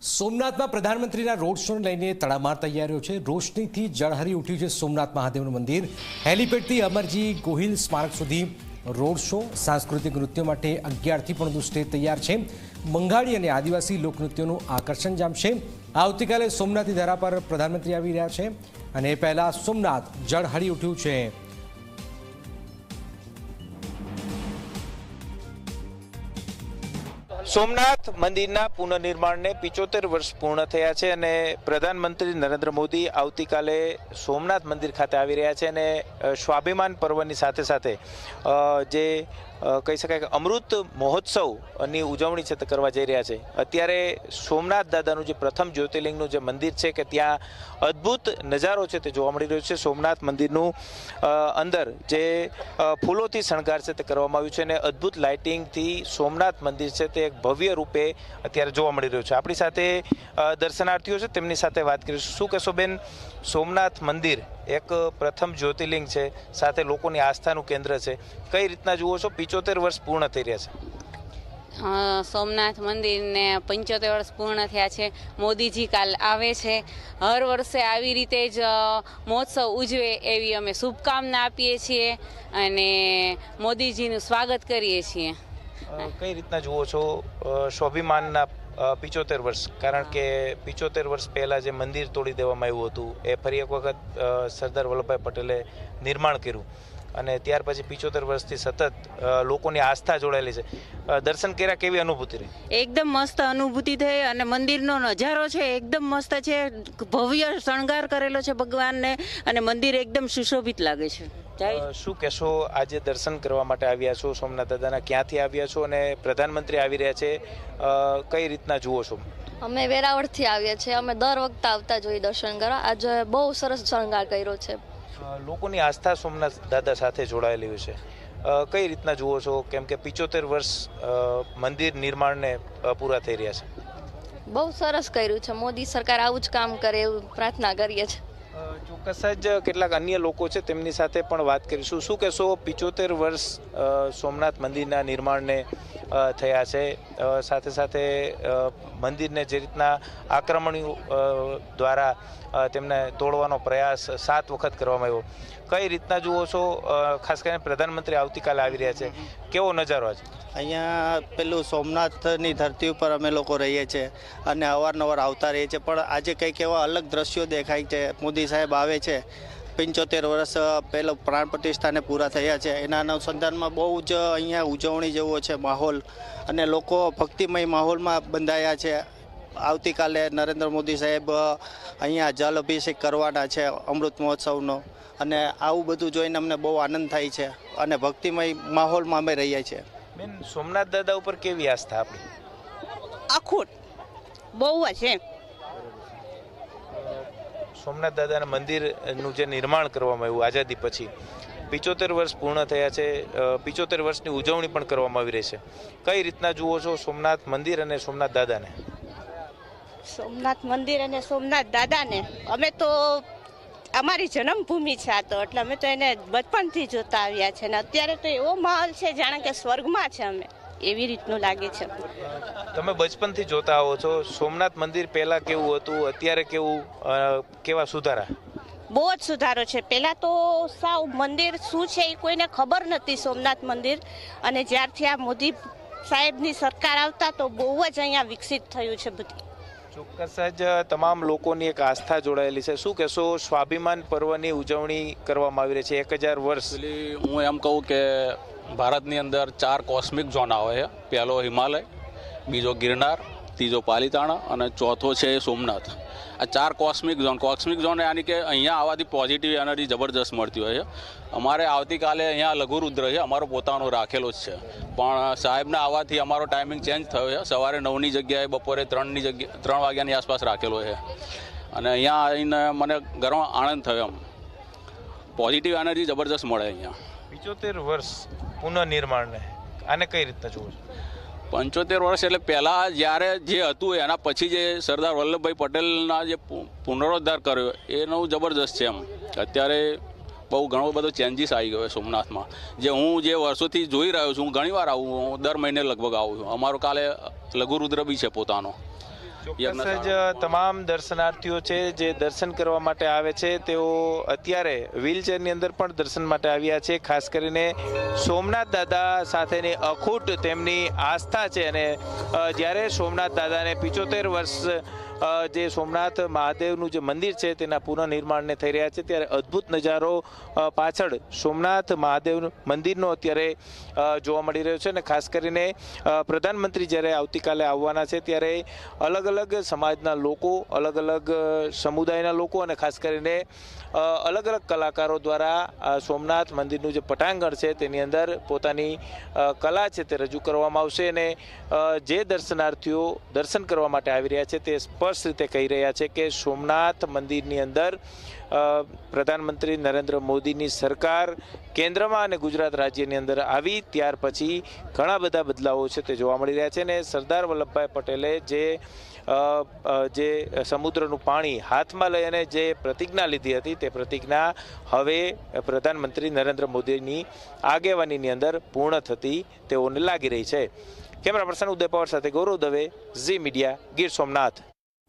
સોમનાથમાં પ્રધાનમંત્રીના રોડ શોને લઈને તડામાર તૈયારીઓ છે। રોશનીથી જળહરી ઉઠ્યું છે સોમનાથ મહાદેવનું મંદિર। હેલિપેડથી અમરજી ગોહિલ સ્મારક સુધી રોડ શો, સાંસ્કૃતિક નૃત્યો માટે 11થી પણ સ્ટેજ તૈયાર છે। બંગાળી અને આદિવાસી લોકનૃત્યોનું આકર્ષણ જામશે। આવતીકાલે સોમનાથની ધરા પર પ્રધાનમંત્રી આવી રહ્યા છે અને પહેલા સોમનાથ જળહરી ઉઠ્યું છે। સોમનાથ મંદિરના પુનઃનિર્માણને 75 વર્ષ પૂર્ણ થયા છે અને પ્રધાનમંત્રી નરેન્દ્ર મોદી આવતીકાલે સોમનાથ મંદિર ખાતે આવી રહ્યા છે અને સ્વાભિમાન પર્વની સાથે સાથે જે કહી શકાય કે અમૃત મહોત્સવની ઉજવણી છે તે કરવા જઈ રહ્યા છે। અત્યારે સોમનાથ દાદાનું જે પ્રથમ જ્યોતિર્લિંગનું જે મંદિર છે કે ત્યાં અદ્ભુત નજારો છે તે જોવા મળી રહ્યો છે। સોમનાથ મંદિરનું અંદર જે ફૂલોથી શણગાર છે તે કરવામાં આવ્યું છે અને અદ્ભુત લાઇટિંગથી સોમનાથ મંદિર છે તે એક ભવ્ય રૂપે અત્યારે જોવા મળી રહ્યું છે। આપણી સાથે દર્શનાર્થીઓ છે તેમની સાથે વાત કરીશું। શું કહેશો બેન, સોમનાથ મંદિર એક પ્રથમ જ્યોતિર્લિંગ છે, સાથે લોકોની આસ્થાનું કેન્દ્ર છે, કઈ રીતના જુઓ છો? 75 વર્ષ પૂર્ણ થઈ રહ્યા છે। સોમનાથ મંદિરને 75 વર્ષ પૂર્ણ થયા છે। મોદીજી કાલ આવે છે, હર વર્ષે આવી રીતે જ મહોત્સવ ઉજવે એવી અમે શુભકામના આપીએ છીએ અને મોદીજીનું સ્વાગત કરીએ છીએ। કઈ રીતના જુઓ છો સ્વાભિમાનના 75 વર્ષ? કારણ કે 75 વર્ષ પહેલાં જે મંદિર તોડી દેવામાં આવ્યું હતું એ ફરી એક વખત સરદાર વલ્લભભાઈ પટેલે નિર્માણ કર્યું અને ત્યાર પછી 75 વર્ષથી સતત લોકોની આસ્થા જોડાયેલી છે। દર્શન કર્યા, કેવી અનુભૂતિ રહી? એકદમ મસ્ત અનુભૂતિ થઈ અને મંદિરનો નજારો છે એકદમ મસ્ત છે। ભવ્ય શણગાર કરેલો છે ભગવાનને અને મંદિર એકદમ સુશોભિત લાગે છે। શું કહેશો, આજે દર્શન કરવા માટે આવ્યા છો સોમનાથ દાદાના, ક્યાંથી આવ્યા છો અને પ્રધાનમંત્રી આવી રહ્યા છે, કઈ રીતના જુઓ છો? અમે વેરાવળથી આવ્યા છીએ। અમે દર વખતે આવતા જોઈએ દર્શન કરવા। આજે બહુ સરસ શણગાર કર્યો છે। લોકોની આસ્થા સોમનાથ દાદા સાથે જોડાયેલી છે, કઈ રીતના જુઓ છો? કેમ કે 75 વર્ષ મંદિર નિર્માણને પૂરા થઈ રહ્યા છે। બહુ સરસ કર્યું છે। મોદી સરકાર આવું જ કામ કરે એવું પ્રાર્થના કરીએ છીએ। ચોક્કસ જ કેટલાક અન્ય લોકો છે તેમની સાથે પણ વાત કરીશું। શું કહેશો, 75 વર્ષ સોમનાથ મંદિરના નિર્માણને થયા છે, સાથે સાથે મંદિરને જે રીતના આક્રમણીઓ દ્વારા તેમને તોડવાનો પ્રયાસ 7 વખત કરવામાં આવ્યો, કઈ રીતના જુઓ છો? ખાસ કરીને પ્રધાનમંત્રી આવતીકાલે આવી રહ્યા છે, કેવો નજારો આજે? અહીંયા પેલું સોમનાથની ધરતી ઉપર અમે લોકો રહીએ છીએ અને અવારનવાર આવતા રહીએ છીએ, પણ આજે કંઈક એવા અલગ દ્રશ્યો દેખાય છે। મોદી સાહેબ આવે છે, 75 વર્ષ પહેલાં પ્રાણ પ્રતિષ્ઠાને પૂરા થયા છે, એના અનુસંધાનમાં બહુ જ અહીંયા ઉજવણી જેવો છે માહોલ અને લોકો ભક્તિમય માહોલમાં બંધાયા છે। આવતીકાલે નરેન્દ્ર મોદી સાહેબ અહીંયા જલ અભિષેક કરવાના છે અમૃત મહોત્સવનો અને આવું બધું જોઈને અમને બહુ આનંદ થાય છે અને ભક્તિમય માહોલમાં અમે રહીએ છીએ। બેન, સોમનાથ દાદા ઉપર કેવી આસ્થા આપણી? અખૂટ બહુ છે। સોમનાથ દાદાના મંદિરનું જે નિર્માણ કરવામાં આવ્યું આઝાદી પછી 75 વર્ષ પૂર્ણ થયા છે, 75 વર્ષની ઉજવણી પણ કરવામાં આવી રહી છે, કઈ રીતના જુઓ છો સોમનાથ મંદિર અને સોમનાથ દાદાને? સોમનાથ મંદિર અને સોમનાથ દાદાને અમે તો અમારી જન્મભૂમિ છે આ તો, એટલે અમે તો એને બચપનથી જોતા આવ્યા છે ને અત્યારે તો એવો માહોલ છે જાણે કે સ્વર્ગમાં છે અમે, એવી રીતનું લાગે છે। તમે બચપનથી જોતા આવો છો, સોમનાથ મંદિર પહેલા કેવું હતું, અત્યારે કેવા સુધારા? બહુ જ સુધારો છે। પહેલાં તો સાવ મંદિર શું છે એ કોઈને ખબર નથી સોમનાથ મંદિર, અને જ્યારથી આ મોદી સાહેબની સરકાર આવતા તો બહુ જ અહીંયા વિકસિત થયું છે બધું। ચોક્કસ જ તમામ લોકોની એક આસ્થા જોડાયેલી છે। શું કહેશો, સ્વાભિમાન પર્વની ઉજવણી કરવામાં આવી રહી છે 1000 વર્ષ? હું એમ કહું કે ભારતની અંદર 4 કોસ્મિક ઝોન આવે છે। પહેલો હિમાલય, બીજો ગિરનાર, ત્રીજો પાલીતાણા અને ચોથો છે સોમનાથ। આ 4 કોસ્મિક ઝોન યાની કે અહીંયા આવવાથી પોઝિટિવ એનર્જી જબરદસ્ત મળતી હોય છે। અમારે આવતીકાલે અહીંયા લઘુરુદ્ર છે, અમારો પોતાનો રાખેલો જ છે, પણ સાહેબને આવવાથી અમારો ટાઈમિંગ ચેન્જ થયો છે। સવારે 9ની જગ્યાએ બપોરે 3 વાગ્યાની આસપાસ રાખેલો છે અને અહીંયા આવીને મને ઘણો આનંદ થયો। એમ પોઝિટિવ એનર્જી જબરદસ્ત મળે અહીંયા। 75 વર્ષ પુનઃનિર્માણને આને કઈ રીતના જુઓ છો? 75 વર્ષ એટલે પહેલાં જ્યારે જે હતું એના પછી જે સરદાર વલ્લભભાઈ પટેલના જે પુનરોદ્ધાર કર્યો એનું જબરદસ્ત છે। એમ અત્યારે બહુ ઘણો બધો ચેન્જીસ આવી ગયો સોમનાથમાં, જે હું જે વર્ષોથી જોઈ રહ્યો છું। હું ઘણીવાર આવું, હું દર મહિને લગભગ આવું છું। અમારો કાલે લઘુરુદ્ર બી છે પોતાનો। ચોક્કસ જ તમામ દર્શનાર્થીઓ છે જે દર્શન કરવા માટે આવે છે તેઓ અત્યારે વ્હીલચેરની અંદર પણ દર્શન માટે આવ્યા છે. ખાસ કરીને સોમનાથ દાદા સાથેની અખૂટ તેમની આસ્થા છે અને જ્યારે સોમનાથ દાદાને 75 વર્ષ જે સોમનાથ મહાદેવનું જે મંદિર છે તેના પુનઃનિર્માણને થઈ રહ્યા છે ત્યારે અદ્ભુત નજારો પાછળ સોમનાથ મહાદેવ મંદિરનો અત્યારે જોવા મળી રહ્યો છે અને ખાસ કરીને પ્રધાનમંત્રી જ્યારે આવતીકાલે આવવાના છે ત્યારે અલગ અલગ સમાજના લોકો, અલગ અલગ સમુદાયના લોકો અને ખાસ કરીને અલગ અલગ કલાકારો દ્વારા સોમનાથ મંદિરનું જે પટાંગણ છે તેની અંદર પોતાની કલા છે તે રજૂ કરવામાં આવશે અને જે દર્શનાર્થીઓ દર્શન કરવા માટે આવી રહ્યા છે તે સ્પષ્ટ રીતે કહી રહ્યા છે કે સોમનાથ મંદિરની અંદર પ્રધાનમંત્રી નરેન્દ્ર મોદીની સરકાર કેન્દ્રમાં અને ગુજરાત રાજ્યની અંદર આવી ત્યાર પછી ઘણા બધા બદલાવો છે તે જોવા મળી રહ્યા છે અને સરદાર વલ્લભભાઈ પટેલે જે સમુદ્રનું પાણી હાથમાં લઈ અને જે પ્રતિજ્ઞા લીધી હતી તે પ્રતિજ્ઞા હવે પ્રધાનમંત્રી નરેન્દ્ર મોદીની આગેવાનીની અંદર પૂર્ણ થતી તેઓને લાગી રહી છે. કેમેરા પર્સન ઉદય પવાર સાથે ગૌરવ દવે, ઝી મીડિયા, ગીર સોમનાથ.